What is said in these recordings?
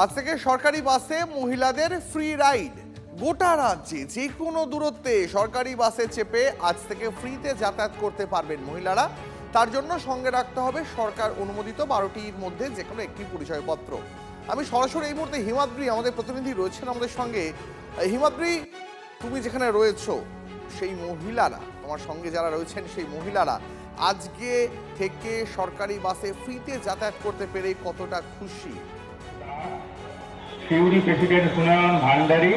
আজ থেকে সরকারি বাসে মহিলাদের ফ্রি রাইড। গোটা রাজ্যে যে কোনো দূরত্বে সরকারি বাসে চেপে আজ থেকে ফ্রিতে যাতায়াত করতে পারবেন মহিলারা। তার জন্য সঙ্গে রাখতে হবে সরকার অনুমোদিত 12টির মধ্যে যে কোনো একটি পরিচয়পত্র। আমি সরাসরি এই মুহূর্তে হিমাদ্রি আমাদের প্রতিনিধি রয়েছেন আমাদের সঙ্গে। হিমাদ্রি, তুমি যেখানে রয়েছো সেই মহিলারা, তোমার সঙ্গে যারা রয়েছেন সেই মহিলারা আজকে থেকে সরকারি বাসে ফ্রিতে যাতায়াত করতে পেরে কতটা খুশি? সিউড়ি প্রেসিডেন্ট সুনয়ন ভান্ডারী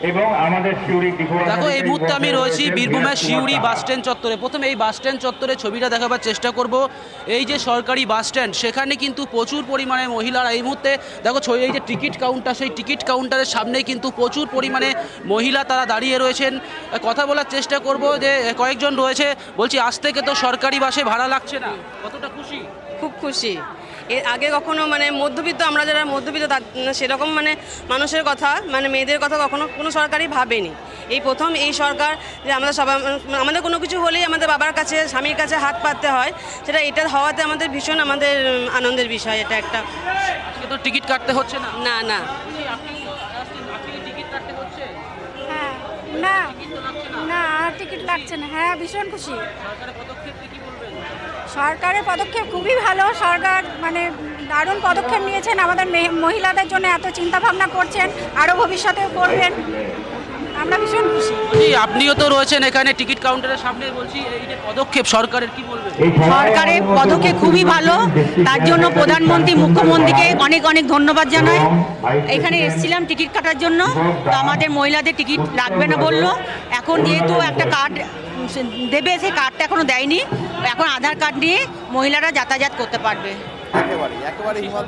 এবং আমাদের সিউড়ি দেখো, এই মুহূর্তে আমি রয়েছি বীরভূমের সিউড়ি বাস স্ট্যান্ড চত্বরে। প্রথমে এই বাস স্ট্যান্ড চত্বরে ছবিটা দেখাবার চেষ্টা করব। এই যে সরকারি বাস স্ট্যান্ড, সেখানে কিন্তু প্রচুর পরিমাণে মহিলারা এই মুহূর্তে দেখো, এই যে টিকিট কাউন্টার, সেই টিকিট কাউন্টারের সামনেই কিন্তু প্রচুর পরিমাণে মহিলা তারা দাঁড়িয়ে রয়েছেন। কথা বলার চেষ্টা করব যে কয়েকজন রয়েছে। বলছি, আজ থেকে তো সরকারি বাসে ভাড়া লাগছে না, কতটা খুশি? খুব খুশি। এর আগে কখনো মধ্যবিত্ত, আমরা যারা মধ্যবিত্ত সেরকম মানুষের কথা, মেয়েদের কথা কখনো কোনো সরকারই ভাবেনি। এই প্রথম এই সরকার যে আমরা সবাই, আমাদের কোনো কিছু হলেই আমাদের বাবার কাছে, স্বামীর কাছে হাত পাততে হয়, এটা হওয়াতে আমাদের ভীষণ আনন্দের বিষয়। এটা একটা। আজকে তো টিকিট কাটতে হচ্ছে না? না না টিকিট কাটতে হচ্ছে? হ্যাঁ, না না আর টিকিট লাগছে না। হ্যাঁ, ভীষণ খুশি। সরকারের পদক্ষেপ কি বলবেন? সরকারের পদক্ষেপ খুবই ভালো। সরকার দারুণ পদক্ষেপ নিয়েছেন, আমাদের মহিলাদের জন্য এত চিন্তা ভাবনা করছেন, আরও ভবিষ্যতেও করবেন। আমরা ভীষণ খুশি। আপনিও তো রয়েছেন এখানে টিকিট কাউন্টারের সামনে। বলছি, এই যে পদক্ষেপ সরকারের, কি বলবেন? সরকারের পদক্ষেপ খুবই ভালো, তার জন্য প্রধানমন্ত্রী, মুখ্যমন্ত্রীকে অনেক অনেক ধন্যবাদ জানাই। এখানে এসেছিলাম টিকিট কাটার জন্য, তো আমাদের মহিলাদের টিকিট লাগবে না বললো। এখন যেহেতু একটা কার্ড দেবে, সেই কার্ডটা এখনো দেয়নি, এখন আধার কার্ড নিয়ে মহিলারা যাতায়াত করতে পারবে। একেবারে হিমাদ্রি।